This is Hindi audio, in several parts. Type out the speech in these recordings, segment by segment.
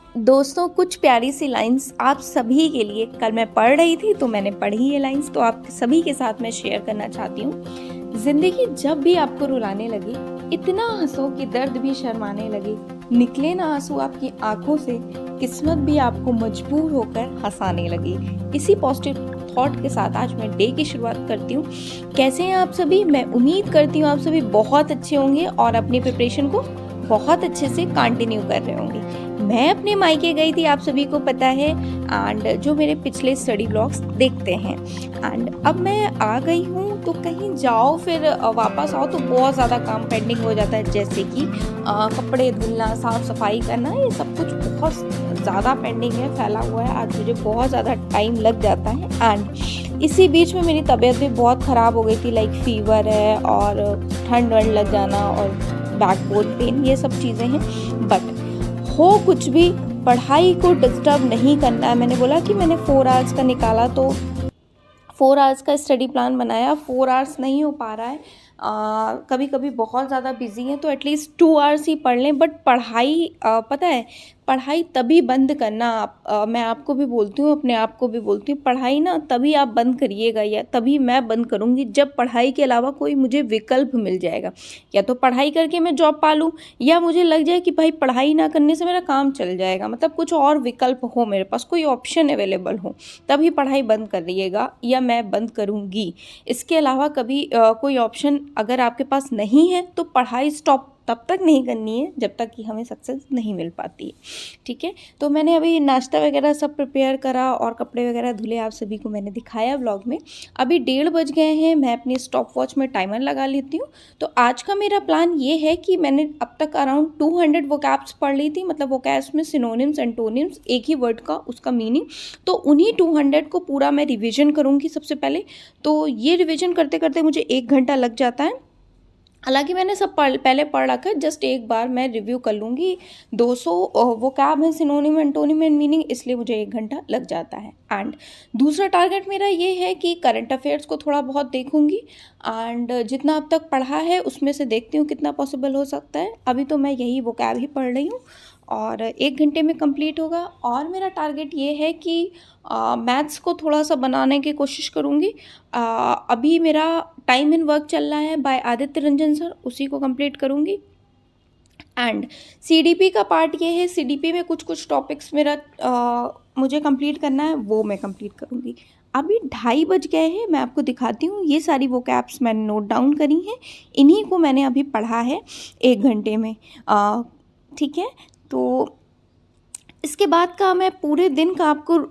दोस्तों, कुछ प्यारी सी लाइंस आप सभी के लिए कल मैं पढ़ रही थी तो मैंने पढ़ी ये लाइंस, तो आप सभी के साथ मैं शेयर करना चाहती हूँ। जिंदगी जब भी आपको रुलाने लगे, इतना हंसो कि दर्द भी शर्माने लगे, निकले ना आंसू आपकी आंखों से, किस्मत भी आपको मजबूर होकर हंसाने लगी। इसी पॉजिटिव थॉट के साथ आज मैं डे की शुरुआत करती हूँ। कैसे हैं आप सभी? मैं उम्मीद करती हूँ आप सभी बहुत अच्छे होंगे और अपनी प्रिपरेशन को बहुत अच्छे से कंटिन्यू कर रहे होंगे। मैं अपने मायके गई थी, आप सभी को पता है, एंड जो मेरे पिछले स्टडी ब्लॉग्स देखते हैं, एंड अब मैं आ गई हूँ तो कहीं जाओ फिर वापस आओ तो बहुत ज़्यादा काम पेंडिंग हो जाता है, जैसे कि कपड़े धुलना, साफ़ सफाई करना, ये सब कुछ बहुत ज़्यादा पेंडिंग है, फैला हुआ है। आज मुझे बहुत ज़्यादा टाइम लग जाता है एंड इसी बीच में मेरी तबीयत भी बहुत ख़राब हो गई थी, लाइक फीवर है और ठंड वंड लग जाना और बैक बोन पेन, ये सब चीज़ें हैं। बट हो कुछ भी, पढ़ाई को डिस्टर्ब नहीं करना है। मैंने बोला कि मैंने 4 आवर्स का निकाला तो 4 आवर्स का स्टडी प्लान बनाया, 4 आवर्स नहीं हो पा रहा है, कभी कभी बहुत ज़्यादा बिजी हैं तो एटलीस्ट 2 आवर्स ही पढ़ लें। बट पढ़ाई पता है, पढ़ाई तभी बंद करना मैं आपको भी बोलती हूँ, अपने आप को भी बोलती हूँ, पढ़ाई ना तभी आप बंद करिएगा या तभी मैं बंद करूँगी जब पढ़ाई के अलावा कोई मुझे विकल्प मिल जाएगा। या तो पढ़ाई करके मैं जॉब पा लूँ, या मुझे लग जाए कि भाई पढ़ाई ना करने से मेरा काम चल जाएगा, मतलब कुछ और विकल्प हो, मेरे पास कोई ऑप्शन अवेलेबल हो, तभी पढ़ाई बंद करिएगा या मैं बंद करूँगी। इसके अलावा कभी कोई ऑप्शन अगर आपके पास नहीं है तो पढ़ाई स्टॉप तब तक नहीं करनी है जब तक कि हमें सक्सेस नहीं मिल पाती है। ठीक है, तो मैंने अभी नाश्ता वगैरह सब प्रिपेयर करा और कपड़े वगैरह धुले, आप सभी को मैंने दिखाया व्लॉग में। अभी 1:30 बज गए हैं, मैं अपनी स्टॉप वॉच में टाइमर लगा लेती हूँ। तो आज का मेरा प्लान ये है कि मैंने अब तक अराउंड 200 वोकैब्स पढ़ ली थी, मतलब वोकैब्स में सिनोनिम्स, एंटोनिम्स, एक ही वर्ड का उसका मीनिंग, तो उन्हीं 200 को पूरा मैं रिविजन करूँगी सबसे पहले। तो ये रिविजन करते करते मुझे 1 घंटा लग जाता है। हालांकि मैंने सब पहले पढ़ रखा है, जस्ट एक बार मैं रिव्यू कर लूँगी। 200 वोकैब है, सिनोनिम, एंटोनिम एंड मीनिंग, इसलिए मुझे 1 घंटा लग जाता है। एंड दूसरा टारगेट मेरा ये है कि करंट अफेयर्स को थोड़ा बहुत देखूँगी एंड जितना अब तक पढ़ा है उसमें से देखती हूँ कितना पॉसिबल हो सकता है। अभी तो मैं यही वोकैब ही पढ़ रही हूँ और 1 घंटे में कंप्लीट होगा। और मेरा टारगेट ये है कि मैथ्स को थोड़ा सा बनाने की कोशिश करूँगी। अभी मेरा टाइम इन वर्क चल रहा है बाय आदित्य रंजन सर, उसी को कंप्लीट करूँगी। एंड सीडीपी का पार्ट ये है, सीडीपी में कुछ कुछ टॉपिक्स मेरा मुझे कंप्लीट करना है, वो मैं कंप्लीट करूँगी। अभी 2:30 बज गए हैं, मैं आपको दिखाती हूँ। ये सारी वोकैब्स मैंने नोट डाउन करी हैं, इन्हीं को मैंने अभी पढ़ा है 1 घंटे में। ठीक है, तो इसके बाद का मैं पूरे दिन का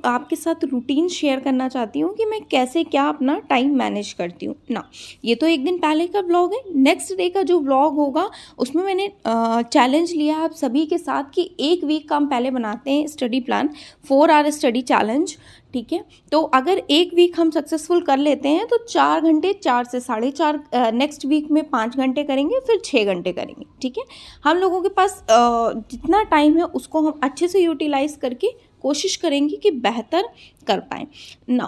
आपके साथ रूटीन शेयर करना चाहती हूँ कि मैं कैसे क्या अपना टाइम मैनेज करती हूँ ना। ये तो 1 दिन पहले का व्लॉग है। नेक्स्ट डे का जो व्लॉग होगा उसमें मैंने चैलेंज लिया आप सभी के साथ कि 1 वीक का हम पहले बनाते हैं study plan, 4 hour study challenge. ठीक है, तो अगर 1 वीक हम सक्सेसफुल कर लेते हैं तो 4 घंटे, 4 से 4.5, नेक्स्ट वीक में 5 घंटे करेंगे, फिर 6 घंटे करेंगे। ठीक है, हम लोगों के पास जितना टाइम है उसको हम अच्छे से यूटिलाइज करके कोशिश करेंगे कि बेहतर कर पाएँ ना।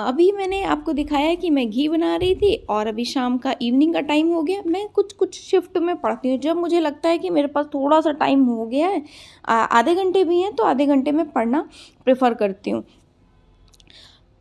अभी मैंने आपको दिखाया है कि मैं घी बना रही थी और अभी शाम का इवनिंग का टाइम हो गया। मैं कुछ शिफ्ट में पढ़ती हूँ, जब मुझे लगता है कि मेरे पास थोड़ा सा टाइम हो गया है, आधे घंटे भी हैं, तो आधे घंटे में पढ़ना प्रेफर करती हूँ।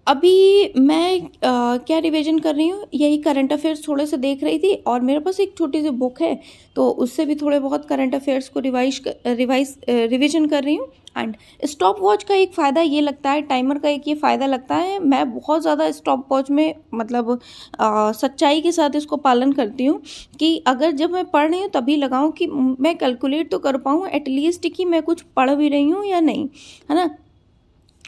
अभी मैं क्या रिवीजन कर रही हूँ, यही करंट अफेयर्स थोड़े से देख रही थी और मेरे पास एक छोटी सी बुक है तो उससे भी थोड़े बहुत करंट अफेयर्स को रिवीजन कर रही हूँ। एंड स्टॉप वॉच का एक फ़ायदा ये लगता है, टाइमर का एक ये फ़ायदा लगता है, मैं बहुत ज़्यादा स्टॉप वॉच में मतलब सच्चाई के साथ इसको पालन करती हूँ कि अगर जब मैं पढ़ रही हूँ तभी लगाऊँ कि मैं कैलकुलेट तो कर पाऊँ एटलीस्ट कि मैं कुछ पढ़ भी रही हूँ या नहीं, है ना।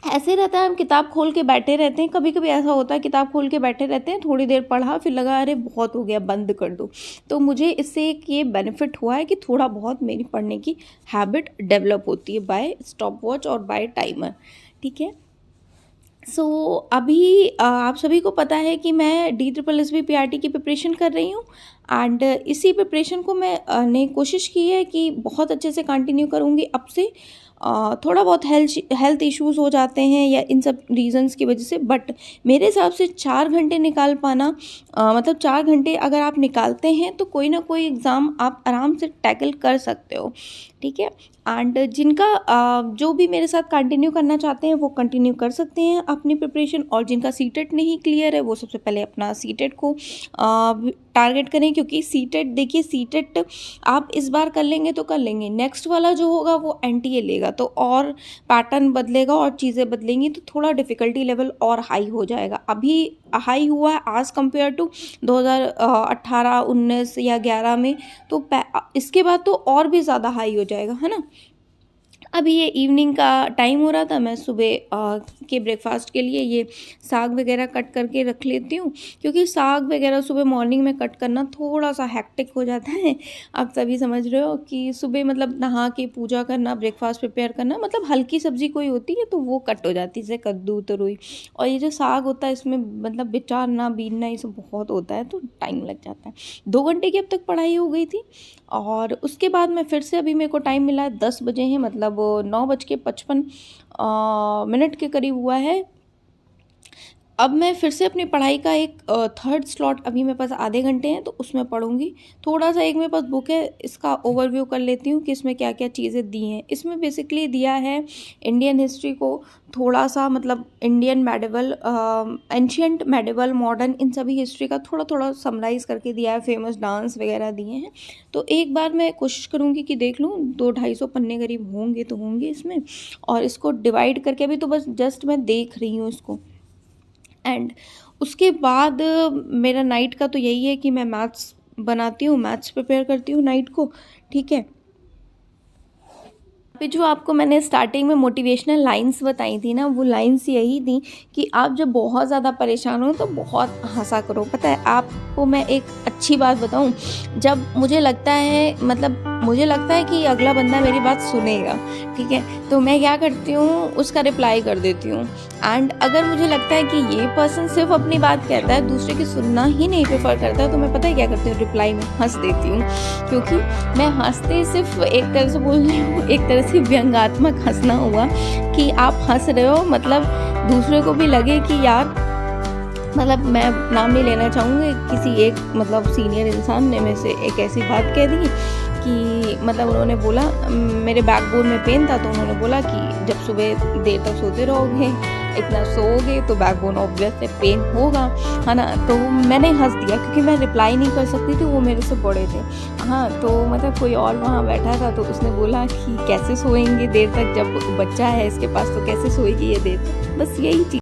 ऐसे रहता है, हम किताब खोल के बैठे रहते हैं, कभी कभी ऐसा होता है किताब खोल के बैठे रहते हैं, थोड़ी देर पढ़ा फिर लगा अरे बहुत हो गया, बंद कर दो। तो मुझे इससे एक ये बेनिफिट हुआ है कि थोड़ा बहुत मेरी पढ़ने की हैबिट डेवलप होती है बाय स्टॉप वॉच और बाय टाइमर। ठीक है, सो अभी आप सभी को पता है कि मैं DSSB PRT की प्रिपरेशन कर रही हूँ एंड इसी प्रिपरेशन को मैं ने कोशिश की है कि बहुत अच्छे से कंटिन्यू करूँगी अब से। थोड़ा बहुत हेल्थ इश्यूज हो जाते हैं या इन सब रीजंस की वजह से, बट मेरे हिसाब से 4 घंटे निकाल पाना, मतलब 4 घंटे अगर आप निकालते हैं तो कोई ना कोई एग्ज़ाम आप आराम से टैकल कर सकते हो। ठीक है, एंड जिनका जो भी मेरे साथ कंटिन्यू करना चाहते हैं वो कंटिन्यू कर सकते हैं अपनी प्रिपरेशन, और जिनका सीटेट नहीं क्लियर है वो सबसे पहले अपना सीटेट को टारगेट करें, क्योंकि सीटेट देखिए, सीटेट आप इस बार कर लेंगे तो कर लेंगे, नेक्स्ट वाला जो होगा वो एनटीए लेगा तो और पैटर्न बदलेगा और चीज़ें बदलेंगी, तो थोड़ा डिफ़िकल्टी लेवल और हाई हो जाएगा। अभी हाई हुआ है एज़ कम्पेयर टू 2018, 19 या 11 में, तो इसके बाद तो और भी ज़्यादा हाई हो जाएगा, है ना। अभी ये इवनिंग का टाइम हो रहा था, मैं सुबह के ब्रेकफास्ट के लिए ये साग वगैरह कट करके रख लेती हूँ, क्योंकि साग वगैरह सुबह मॉर्निंग में कट करना थोड़ा सा हेक्टिक हो जाता है। आप सभी समझ रहे हो कि सुबह मतलब नहा के पूजा करना, ब्रेकफास्ट प्रिपेयर करना, मतलब हल्की सब्जी कोई होती है तो वो कट हो जाती है, जैसे कद्दू, तरोई, और ये जो साग होता है इसमें मतलब बिचारना, बीनना, ये सब बहुत होता है, तो टाइम लग जाता है। 2 घंटे की अब तक पढ़ाई हो गई थी, और उसके बाद मैं फिर से, अभी मेरे को टाइम मिला है 10 बजे हैं, मतलब 9:55 के करीब हुआ है। अब मैं फिर से अपनी पढ़ाई का एक थर्ड स्लॉट, अभी मेरे पास आधे घंटे हैं तो उसमें पढ़ूंगी। थोड़ा सा एक मेरे पास बुक है, इसका ओवरव्यू कर लेती हूँ कि इसमें क्या क्या चीज़ें दी हैं। इसमें बेसिकली दिया है इंडियन हिस्ट्री को थोड़ा सा, मतलब Indian medieval, ancient, medieval, modern, इन सभी हिस्ट्री का थोड़ा थोड़ा समराइज़ करके दिया है, फेमस डांस वगैरह दिए हैं। तो एक बार मैं कोशिश करूँगी कि देख लूँ, 200-250 पन्ने करीब होंगे तो होंगे इसमें, और इसको डिवाइड करके अभी तो बस जस्ट मैं देख रही हूँ इसको। एंड उसके बाद मेरा नाइट का तो यही है कि मैं मैथ्स बनाती हूँ, मैथ्स प्रिपेयर करती हूँ नाइट को, ठीक है। पे जो आपको मैंने स्टार्टिंग में मोटिवेशनल लाइंस बताई थी ना, वो लाइंस यही थी कि आप जब बहुत ज़्यादा परेशान हो तो बहुत हंसा करो। पता है आपको मैं एक अच्छी बात बताऊं, जब मुझे लगता है, मतलब मुझे लगता है कि अगला बंदा मेरी बात सुनेगा, ठीक है, तो मैं क्या करती हूँ, उसका रिप्लाई कर देती हूँ। एंड अगर मुझे लगता है कि ये पर्सन सिर्फ अपनी बात कहता है, दूसरे की सुनना ही नहीं प्रेफर करता है, तो मैं पता है क्या करती हूँ, रिप्लाई में हंस देती हूँ। क्योंकि मैं हंसते सिर्फ एक तरह से बोल रही हूँ, एक तरह से व्यंग्यात्मक हंसना हुआ कि आप हंस रहे हो, मतलब दूसरे को भी लगे कि यार, मतलब मैं नाम नहीं लेना चाहूँगी, किसी एक मतलब सीनियर इंसान ने मेरे से एक ऐसी बात कह दी कि मतलब उन्होंने बोला, मेरे बैकबोन में पेन था, तो उन्होंने बोला कि जब सुबह देर तक सोते रहोगे, इतना सोओगे तो बैकबोन ऑब्वियसली पेन होगा, है ना। तो मैंने हंस दिया, क्योंकि मैं रिप्लाई नहीं कर सकती थी, वो मेरे से बड़े थे। हाँ, तो मतलब कोई और वहाँ बैठा था, तो उसने बोला कि कैसे सोएंगे देर तक, जब बच्चा है इसके पास तो कैसे सोएगी ये देर तक, बस यही चीज़।